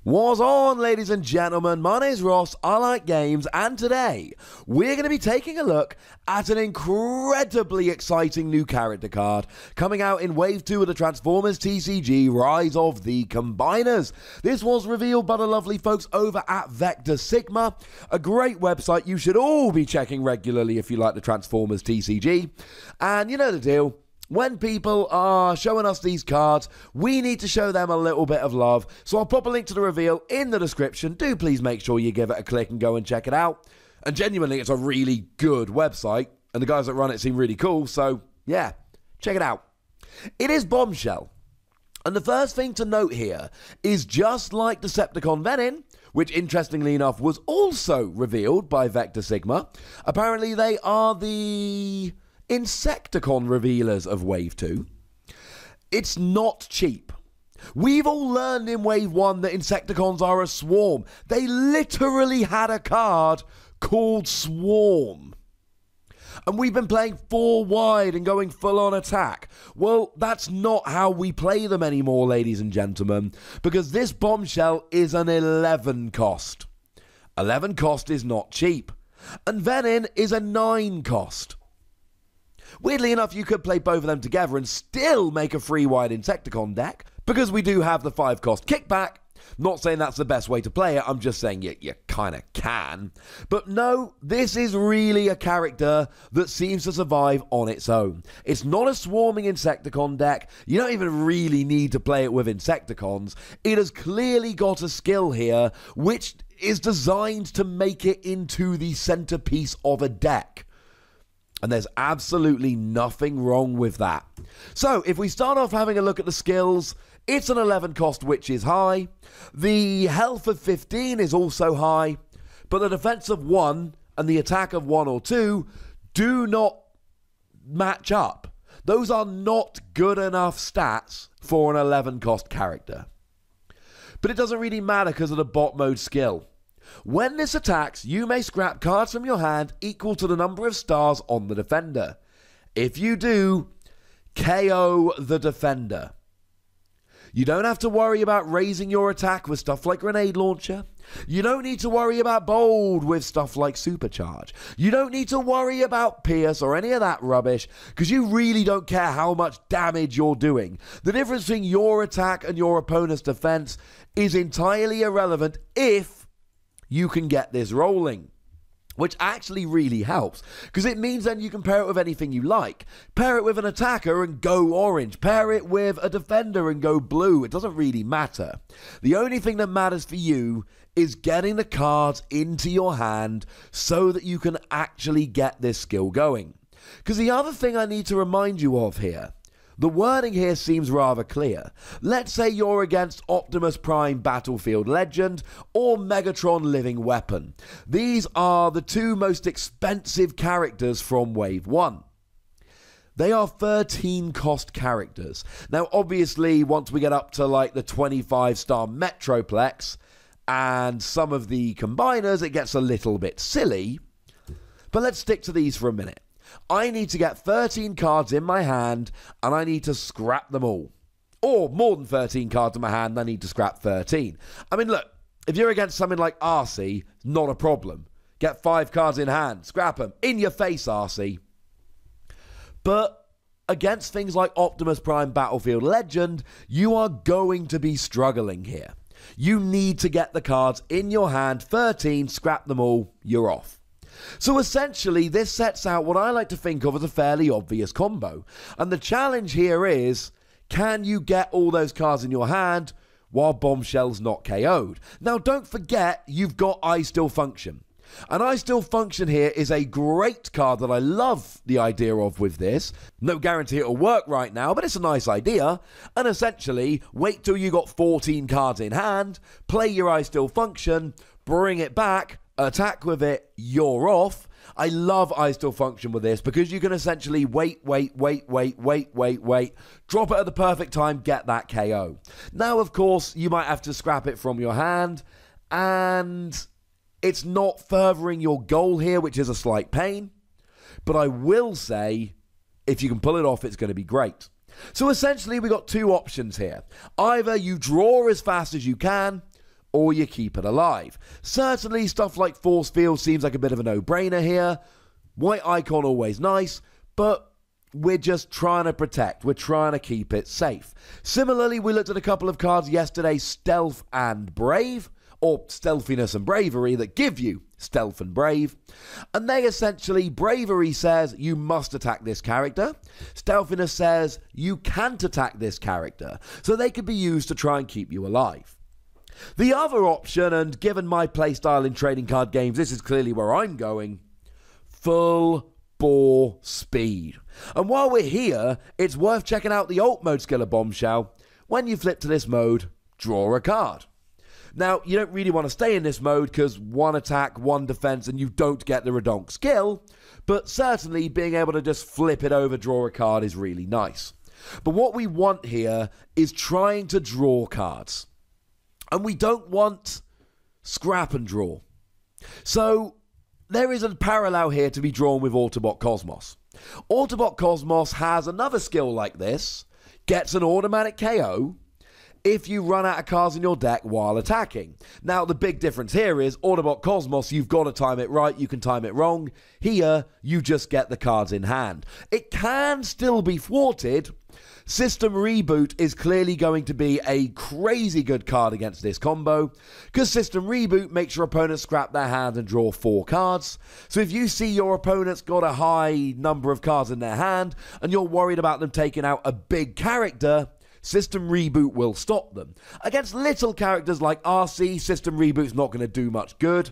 What's on, ladies and gentlemen? My name's Ross, I like games, and today we're going to be taking a look at an incredibly exciting new character card coming out in Wave 2 of the Transformers TCG Rise of the Combiners. This was revealed by the lovely folks over at Vector Sigma, a great website you should all be checking regularly if you like the Transformers TCG. And you know the deal. When people are showing us these cards, we need to show them a little bit of love. So I'll pop a link to the reveal in the description. Do please make sure you give it a click and go and check it out. And genuinely, it's a really good website. And the guys that run it seem really cool. So yeah, check it out. It is Bombshell. And the first thing to note here is just like Decepticon Venin, which interestingly enough was also revealed by Vector Sigma, apparently they are the Insecticon revealers of Wave 2. It's not cheap. We've all learned in Wave 1 that Insecticons are a swarm. They literally had a card called Swarm. And we've been playing 4 wide and going full on attack. Well, that's not how we play them anymore, ladies and gentlemen, because this Bombshell is an 11 cost. 11 cost is not cheap. And Venin is a 9 cost. Weirdly enough, you could play both of them together and still make a 3-wide Insecticon deck, because we do have the 5 cost kickback. Not saying that's the best way to play it, I'm just saying you kind of can. But no, this is really a character that seems to survive on its own. It's not a swarming Insecticon deck. You don't even really need to play it with Insecticons. It has clearly got a skill here, which is designed to make it into the centerpiece of a deck. And there's absolutely nothing wrong with that. So, if we start off having a look at the skills, it's an 11 cost, which is high. The health of 15 is also high. But the defense of 1 and the attack of 1 or 2 do not match up. Those are not good enough stats for an 11 cost character. But it doesn't really matter because of the bot mode skill. When this attacks, you may scrap cards from your hand equal to the number of stars on the defender. If you do, KO the defender. You don't have to worry about raising your attack with stuff like Grenade Launcher. You don't need to worry about Bold with stuff like Supercharge. You don't need to worry about Pierce or any of that rubbish, because you really don't care how much damage you're doing. The difference between your attack and your opponent's defense is entirely irrelevant if you can get this rolling, which actually really helps, because it means then you can pair it with anything you like. Pair it with an attacker and go orange. Pair it with a defender and go blue. It doesn't really matter. The only thing that matters for you is getting the cards into your hand so that you can actually get this skill going. Because the other thing I need to remind you of here, the wording here seems rather clear. Let's say you're against Optimus Prime Battlefield Legend or Megatron Living Weapon. These are the 2 most expensive characters from Wave 1. They are 13 cost characters. Now obviously once we get up to like the 25-star Metroplex and some of the combiners, it gets a little bit silly. But let's stick to these for a minute. I need to get 13 cards in my hand, and I need to scrap them all. Or more than 13 cards in my hand, and I need to scrap 13. I mean, look, if you're against something like RC, not a problem. Get 5 cards in hand, scrap them. In your face, RC. But against things like Optimus Prime Battlefield Legend, you are going to be struggling here. You need to get the cards in your hand, 13, scrap them all, you're off. So essentially, this sets out what I like to think of as a fairly obvious combo. And the challenge here is, can you get all those cards in your hand while Bombshell's not KO'd? Now, don't forget, you've got I Still Function. And I Still Function here is a great card that I love the idea of with this. No guarantee it'll work right now, but it's a nice idea. And essentially, wait till you got 14 cards in hand, play your I Still Function, bring it back, attack with it, you're off. I love I Still Function with this because you can essentially wait, drop it at the perfect time, get that KO. Now, of course, you might have to scrap it from your hand, and it's not furthering your goal here, which is a slight pain. But I will say, if you can pull it off, it's going to be great. So essentially, we got 2 options here. Either you draw as fast as you can, or you keep it alive. Certainly stuff like Force Field seems like a bit of a no-brainer here. White icon always nice, but we're just trying to protect. We're trying to keep it safe. Similarly, we looked at a couple of cards yesterday, Stealth and Brave, or Stealthiness and Bravery, that give you Stealth and Brave. And they essentially, Bravery says you must attack this character. Stealthiness says you can't attack this character. So they could be used to try and keep you alive. The other option, and given my playstyle in trading card games, this is clearly where I'm going, full bore speed. And while we're here, it's worth checking out the alt mode skill of Bombshell. When you flip to this mode, draw a card. Now, you don't really want to stay in this mode because one attack, one defense, and you don't get the redonk skill, but certainly being able to just flip it over, draw a card is really nice. But what we want here is trying to draw cards. And we don't want scrap and draw. So there is a parallel here to be drawn with Autobot Cosmos. Autobot Cosmos has another skill like this, gets an automatic KO if you run out of cards in your deck while attacking. Now, the big difference here is Autobot Cosmos, you've got to time it right, you can time it wrong. Here, you just get the cards in hand. It can still be thwarted. System Reboot is clearly going to be a crazy good card against this combo, because System Reboot makes your opponent scrap their hand and draw 4 cards. So if you see your opponent's got a high number of cards in their hand, and you're worried about them taking out a big character, System Reboot will stop them. Against little characters like RC, System Reboot's not going to do much good,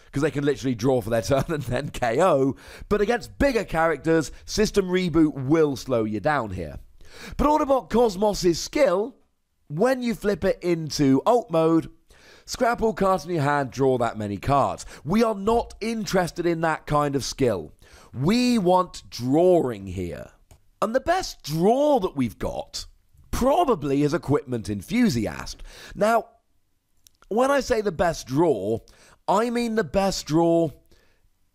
because they can literally draw for their turn and then KO. But against bigger characters, System Reboot will slow you down here. But Autobot Cosmos' skill, when you flip it into alt mode, scrap all cards in your hand, draw that many cards. We are not interested in that kind of skill. We want drawing here. And the best draw that we've got probably is Equipment Enthusiast. Now, when I say the best draw, I mean the best draw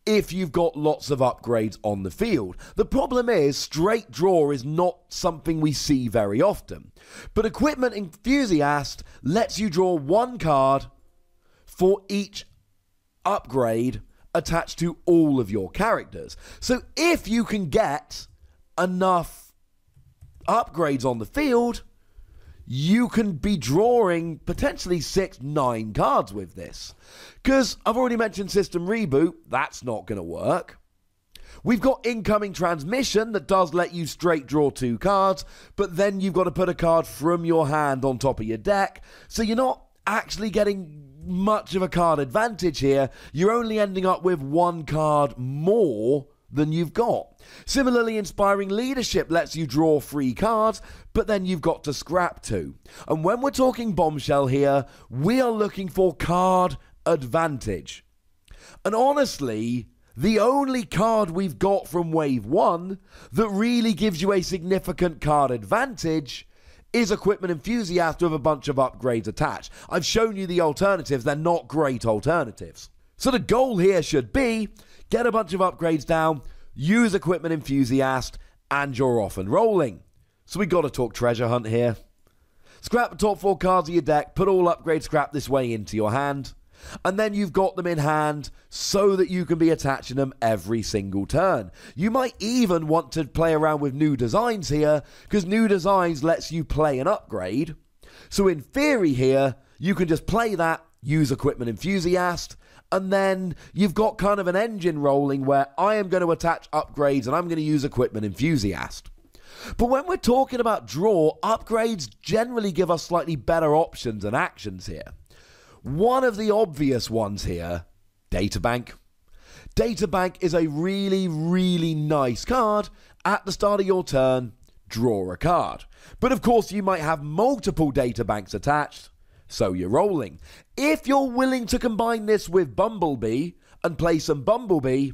if you've got lots of upgrades on the field. The problem is, straight draw is not something we see very often. But Equipment Enthusiast lets you draw 1 card for each upgrade attached to all of your characters. So if you can get enough upgrades on the field, you can be drawing potentially 6, 9 cards with this. Because I've already mentioned System Reboot, that's not going to work. We've got Incoming Transmission that does let you straight draw 2 cards, but then you've got to put a card from your hand on top of your deck, so you're not actually getting much of a card advantage here. You're only ending up with 1 card more than you've got. Similarly, Inspiring Leadership lets you draw 3 cards, but then you've got to scrap 2. And when we're talking Bombshell here, we are looking for card advantage. And honestly, the only card we've got from Wave 1 that really gives you a significant card advantage is Equipment Enthusiast with a bunch of upgrades attached. I've shown you the alternatives, they're not great alternatives. So the goal here should be, get a bunch of upgrades down, use Equipment Enthusiast, and you're off and rolling. So we got to talk Treasure Hunt here. Scrap the top 4 cards of your deck, put all upgrade scrap this way into your hand, and then you've got them in hand so that you can be attaching them every single turn. You might even want to play around with New Designs here, because New Designs lets you play an upgrade. So in theory here, you can just play that, use Equipment Enthusiast, and then you've got kind of an engine rolling where I am going to attach upgrades and I'm going to use Equipment Enthusiast. But when we're talking about draw, upgrades generally give us slightly better options and actions here. One of the obvious ones here, Databank. Databank is a really, really nice card. At the start of your turn, draw a card. But of course, you might have multiple Databanks attached, so you're rolling. If you're willing to combine this with Bumblebee and play some Bumblebee,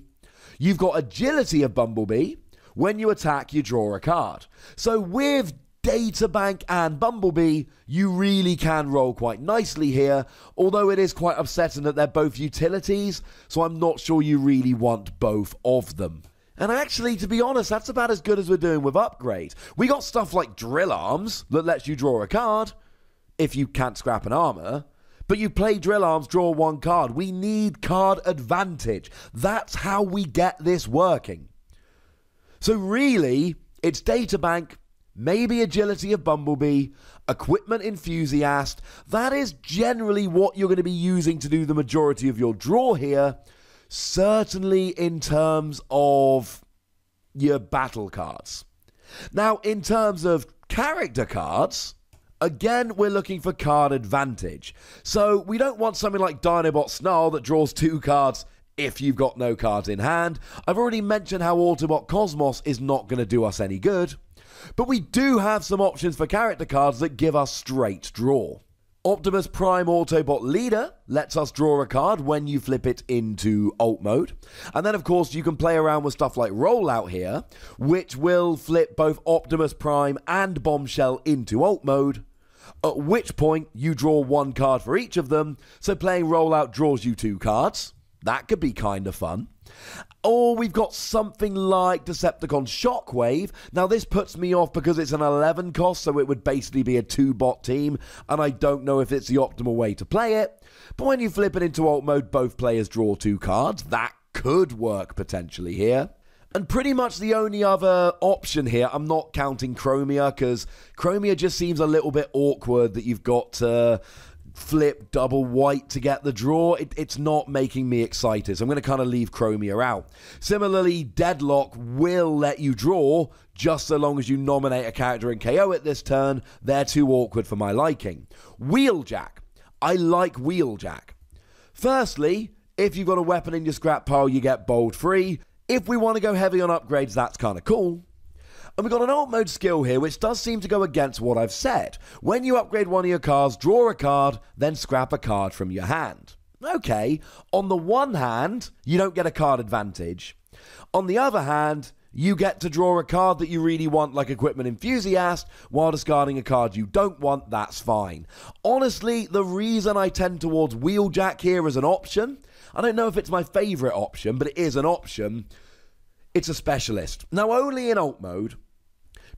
you've got Agility of Bumblebee. When you attack, you draw a card. So with Databank and Bumblebee, you really can roll quite nicely here, although it is quite upsetting that they're both utilities, so I'm not sure you really want both of them. And actually, to be honest, that's about as good as we're doing with upgrades. We got stuff like Drill Arms that lets you draw a card if you can't scrap an armor, But you play Drill Arms, draw 1 card. We need card advantage. That's how we get this working. So really, it's Databank, maybe Agility of Bumblebee, Equipment Enthusiast. That is generally what you're going to be using to do the majority of your draw here. Certainly in terms of your battle cards. Now, in terms of character cards, again, we're looking for card advantage. So we don't want something like Dinobot Snarl that draws 2 cards if you've got no cards in hand. I've already mentioned how Autobot Cosmos is not going to do us any good. But we do have some options for character cards that give us straight draw. Optimus Prime Autobot Leader lets us draw a card when you flip it into alt mode. And then, of course, you can play around with stuff like Rollout here, which will flip both Optimus Prime and Bombshell into alt mode, at which point you draw 1 card for each of them. So playing Rollout draws you 2 cards. That could be kind of fun. Or we've got something like Decepticon Shock. Now this puts me off because it's an 11 cost, so it would basically be a 2-bot team, and I don't know if it's the optimal way to play it. But when you flip it into alt mode, both players draw 2 cards. That could work potentially here. And pretty much the only other option here, I'm not counting Chromia, because Chromia just seems a little bit awkward that you've got to flip double white to get the draw. It's not making me excited, so I'm going to kind of leave Chromia out. Similarly, Deadlock will let you draw just so long as you nominate a character and KO it this turn. They're too awkward for my liking. Wheeljack. I like Wheeljack. Firstly, if you've got a weapon in your scrap pile, you get bold free. If we want to go heavy on upgrades, that's kind of cool. And we've got an alt mode skill here, which does seem to go against what I've said. When you upgrade one of your cards, draw a card, then scrap a card from your hand. Okay, on the one hand, you don't get a card advantage. On the other hand, you get to draw a card that you really want, like Equipment Enthusiast, while discarding a card you don't want. That's fine. Honestly, the reason I tend towards Wheeljack here as an option, I don't know if it's my favourite option, but it is an option. It's a specialist. Now, only in alt mode,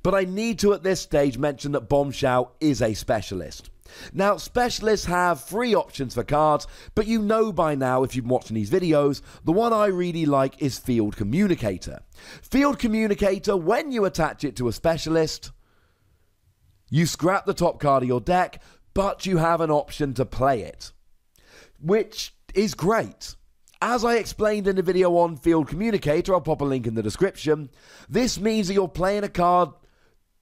but I need to at this stage mention that Bombshell is a specialist. Now, specialists have 3 options for cards, but you know by now, if you've been watching these videos, the one I really like is Field Communicator. Field Communicator, when you attach it to a specialist, you scrap the top card of your deck, but you have an option to play it, which is great. As I explained in the video on Field Communicator, I'll pop a link in the description, this means that you're playing a card,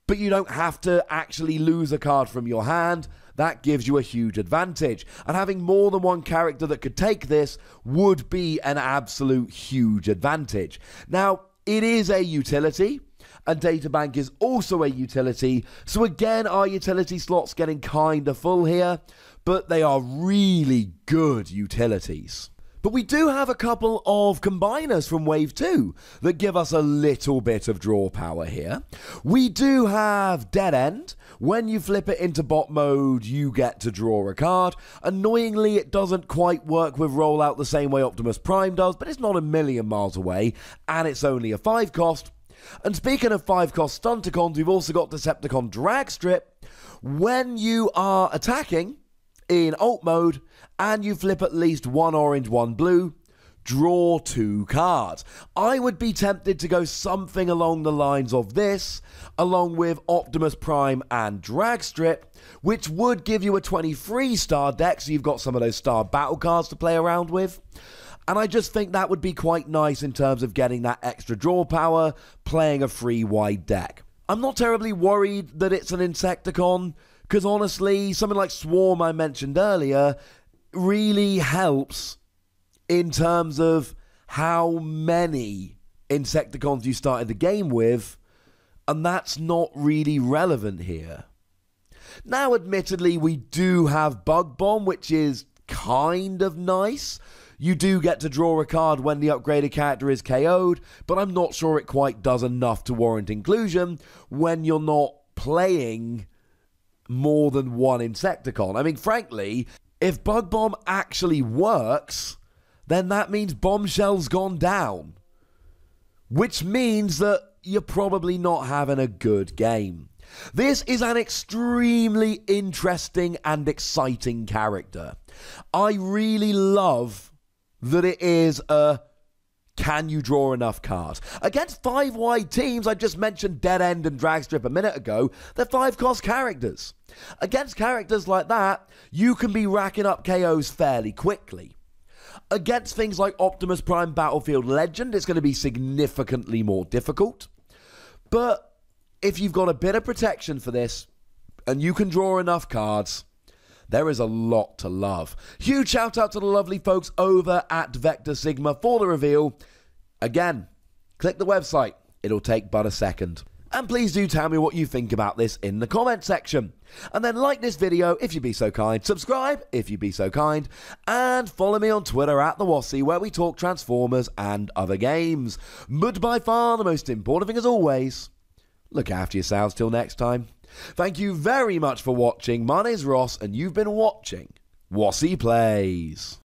but you don't have to actually lose a card from your hand. That gives you a huge advantage. And having more than one character that could take this would be an absolute huge advantage. Now, it is a utility, and Databank is also a utility. So again, our utility slots getting kind of full here, but they are really good utilities. But we do have a couple of combiners from Wave 2 that give us a little bit of draw power here. We do have Dead End. When you flip it into bot mode, you get to draw a card. Annoyingly, it doesn't quite work with Rollout the same way Optimus Prime does, but it's not a million miles away, and it's only a 5 cost. And speaking of 5 cost Stunticons, we've also got Decepticon Drag Strip. When you are attacking in alt mode, and you flip at least 1 orange, 1 blue, draw 2 cards. I would be tempted to go something along the lines of this, along with Optimus Prime and Drag Strip, which would give you a 23-star deck, so you've got some of those star battle cards to play around with. And I just think that would be quite nice in terms of getting that extra draw power, playing a free wide deck. I'm not terribly worried that it's an Insecticon, because honestly, something like Swarm I mentioned earlier really helps in terms of how many Insecticons you started the game with, and that's not really relevant here. Now, admittedly, we do have Bug Bomb, which is kind of nice. You do get to draw a card when the upgraded character is KO'd, but I'm not sure it quite does enough to warrant inclusion when you're not playing more than one Insecticon. I mean, frankly, if Bug Bomb actually works, then that means Bombshell's gone down, which means that you're probably not having a good game. This is an extremely interesting and exciting character. I really love that it is a can you draw enough cards? Against 5 wide teams, I just mentioned Dead End and Dragstrip a minute ago, they're 5-cost characters. Against characters like that, you can be racking up KOs fairly quickly. Against things like Optimus Prime Battlefield Legend, it's going to be significantly more difficult. But if you've got a bit of protection for this, and you can draw enough cards, there is a lot to love. Huge shout out to the lovely folks over at Vector Sigma for the reveal. Again, click the website. It'll take but a second. And please do tell me what you think about this in the comment section. And then like this video if you'd be so kind, subscribe if you'd be so kind, and follow me on Twitter at the Wossy, where we talk Transformers and other games. But by far the most important thing as always, look after yourselves till next time. Thank you very much for watching. My name's Ross, and you've been watching Wossy Plays.